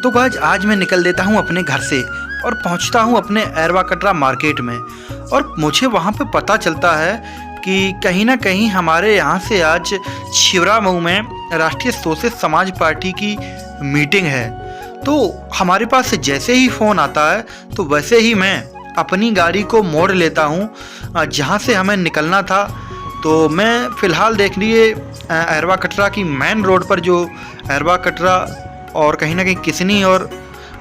तो गाइस आज मैं निकल देता हूँ अपने घर से और पहुँचता हूँ अपने एरवा कटरा मार्केट में। और मुझे वहाँ पे पता चलता है कि कहीं ना कहीं हमारे यहाँ से आज छिबरामऊ में राष्ट्रीय सोशलिस्ट समाज पार्टी की मीटिंग है। तो हमारे पास जैसे ही फ़ोन आता है तो वैसे ही मैं अपनी गाड़ी को मोड़ लेता हूँ जहाँ से हमें निकलना था। तो मैं फ़िलहाल देख लिए एरवा कटरा की मेन रोड पर, जो एरवा कटरा और कहीं ना कहीं किसनी और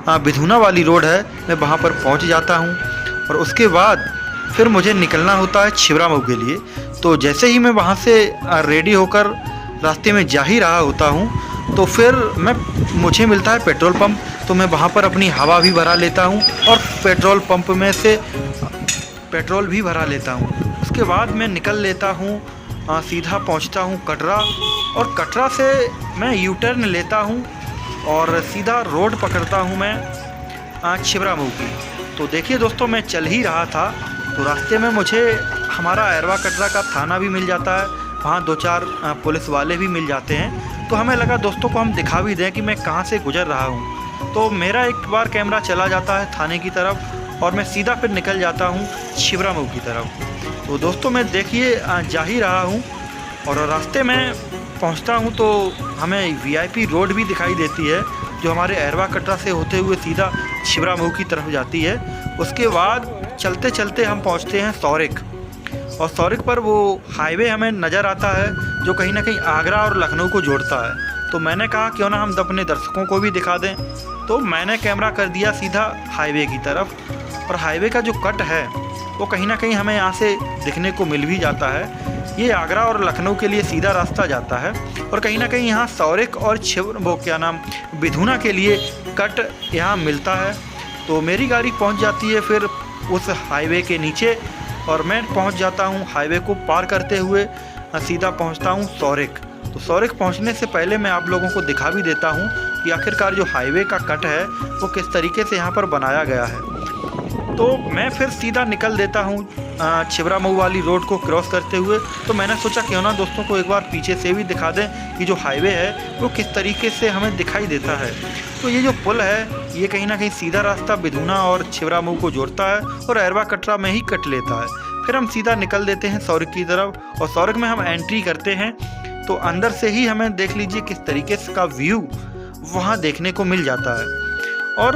बिधुना वाली रोड है, मैं वहाँ पर पहुँच जाता हूँ। और उसके बाद फिर मुझे निकलना होता है छिबरामऊ के लिए। तो जैसे ही मैं वहाँ से रेडी होकर रास्ते में जा ही रहा होता हूँ तो फिर मुझे मिलता है पेट्रोल पंप। तो मैं वहाँ पर अपनी हवा भी भरा लेता हूँ और पेट्रोल पंप में से पेट्रोल भी भरा लेता हूँ। उसके बाद मैं निकल लेता हूँ, सीधा पहुँचता हूँ कटरा। और कटरा से मैं यू टर्न लेता हूँ और सीधा रोड पकड़ता हूँ मैं छिबरामऊ की। तो देखिए दोस्तों, मैं चल ही रहा था तो रास्ते में मुझे हमारा एरवा कटरा का थाना भी मिल जाता है, वहाँ 2-4 पुलिस वाले भी मिल जाते हैं। तो हमें लगा दोस्तों को हम दिखा भी दें कि मैं कहाँ से गुजर रहा हूँ। तो मेरा एक बार कैमरा चला जाता है थाने की तरफ और मैं सीधा फिर निकल जाता हूँ छिबरामऊ की तरफ। तो दोस्तों मैं देखिए जा ही रहा हूँ और रास्ते में पहुँचता हूँ तो हमें वीआईपी रोड भी दिखाई देती है, जो हमारे एरवा कटरा से होते हुए सीधा छिबरामऊ की तरफ जाती है। उसके बाद चलते चलते हम पहुँचते हैं सौरिक, और सौरिक पर वो हाईवे हमें नज़र आता है जो कहीं ना कहीं आगरा और लखनऊ को जोड़ता है। तो मैंने कहा क्यों ना हम अपने दर्शकों को भी दिखा दें। तो मैंने कैमरा कर दिया सीधा हाईवे की तरफ, और हाईवे का जो कट है वो कहीं ना कहीं हमें यहाँ से दिखने को मिल भी जाता है। ये आगरा और लखनऊ के लिए सीधा रास्ता जाता है और कहीं ना कहीं यहाँ सौरिक और बिधुना के लिए कट यहाँ मिलता है। तो मेरी गाड़ी पहुँच जाती है फिर उस हाईवे के नीचे और मैं पहुँच जाता हूँ हाईवे को पार करते हुए सीधा पहुँचता हूँ सौरिक। तो सौरिक पहुँचने से पहले मैं आप लोगों को दिखा भी देता हूँ कि आखिरकार जो हाईवे का कट है वो किस तरीके से यहाँ पर बनाया गया है। तो मैं फिर सीधा निकल देता हूँ छिबरामऊ वाली रोड को क्रॉस करते हुए। तो मैंने सोचा क्यों ना दोस्तों को एक बार पीछे से भी दिखा दें कि जो हाईवे है वो किस तरीके से हमें दिखाई देता है। तो ये जो पुल है ये कहीं ना कहीं सीधा रास्ता बिधुना और छिबरामऊ को जोड़ता है और एरवा कटरा में ही कट लेता है। फिर हम सीधा निकल देते हैं सौरिक की तरफ और सौरिक में हम एंट्री करते हैं तो अंदर से ही हमें देख लीजिए किस तरीके का व्यू वहाँ देखने को मिल जाता है। और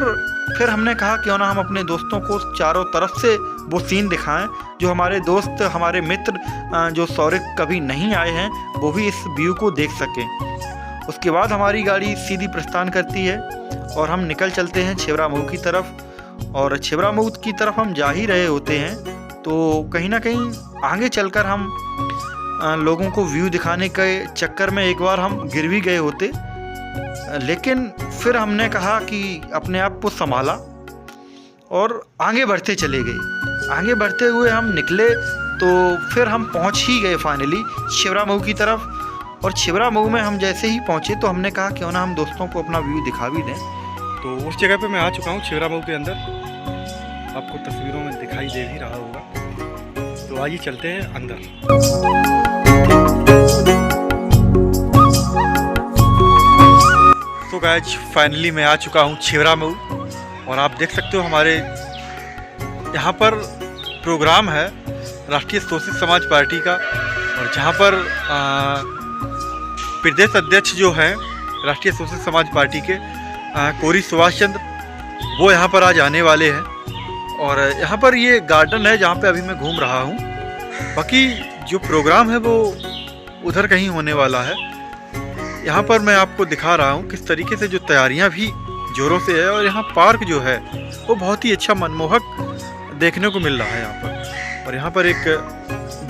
फिर हमने कहा क्यों ना हम अपने दोस्तों को चारों तरफ से वो सीन दिखाएं, जो हमारे दोस्त हमारे मित्र जो सौरिक कभी नहीं आए हैं वो भी इस व्यू को देख सकें। उसके बाद हमारी गाड़ी सीधी प्रस्थान करती है और हम निकल चलते हैं छिबरामऊ की तरफ। और छिबरामऊ की तरफ हम जा ही रहे होते हैं तो कहीं ना कहीं आगे चलकर हम लोगों को व्यू दिखाने के चक्कर में एक बार हम गिर भी गए होते, लेकिन फिर हमने कहा कि अपने आप को संभाला और आगे बढ़ते चले गए। आगे बढ़ते हुए हम निकले तो फिर हम पहुंच ही गए फाइनली छिबरामऊ की तरफ। और छिबरामऊ में हम जैसे ही पहुंचे तो हमने कहा क्यों ना हम दोस्तों को अपना व्यू दिखा भी दें। तो उस जगह पे मैं आ चुका हूँ छिबरामऊ के अंदर, आपको तस्वीरों में दिखाई दे भी रहा होगा। तो आइए चलते हैं अंदर। तो गाइस फाइनली मैं आ चुका हूँ छिबरामऊ और आप देख सकते हो हमारे यहाँ पर प्रोग्राम है राष्ट्रीय सोशलिस्ट समाज पार्टी का, और जहाँ पर प्रदेश अध्यक्ष जो हैं राष्ट्रीय सोशलिस्ट समाज पार्टी के कोरी सुभाष चंद्र वो यहाँ पर आज आने वाले हैं। और यहाँ पर ये गार्डन है जहाँ पे अभी मैं घूम रहा हूँ। बाकी जो प्रोग्राम है वो उधर कहीं होने वाला है। यहाँ पर मैं आपको दिखा रहा हूँ किस तरीके से जो तैयारियाँ भी ज़ोरों से है। और यहाँ पार्क जो है वो बहुत ही अच्छा मनमोहक देखने को मिल रहा है यहाँ पर। और यहाँ पर एक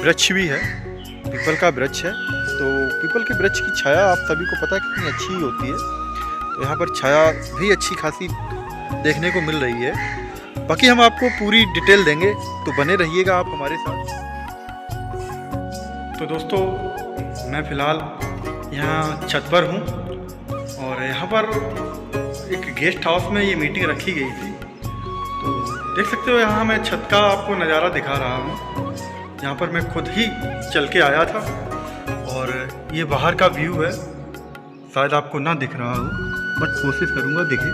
वृक्ष भी है, पीपल का वृक्ष है। तो पीपल के वृक्ष की छाया आप सभी को पता है कितनी अच्छी होती है। तो यहाँ पर छाया भी अच्छी खासी देखने को मिल रही है। बाकी हम आपको पूरी डिटेल देंगे तो बने रहिएगा आप हमारे साथ। तो दोस्तों मैं फ़िलहाल यहाँ छत पर हूँ और यहाँ पर एक गेस्ट हाउस में ये मीटिंग रखी गई थी। तो देख सकते हो यहाँ मैं छत का आपको नज़ारा दिखा रहा हूँ। यहाँ पर मैं खुद ही चल के आया था और ये बाहर का व्यू है, शायद आपको ना दिख रहा हो बट कोशिश करूँगा दिखे।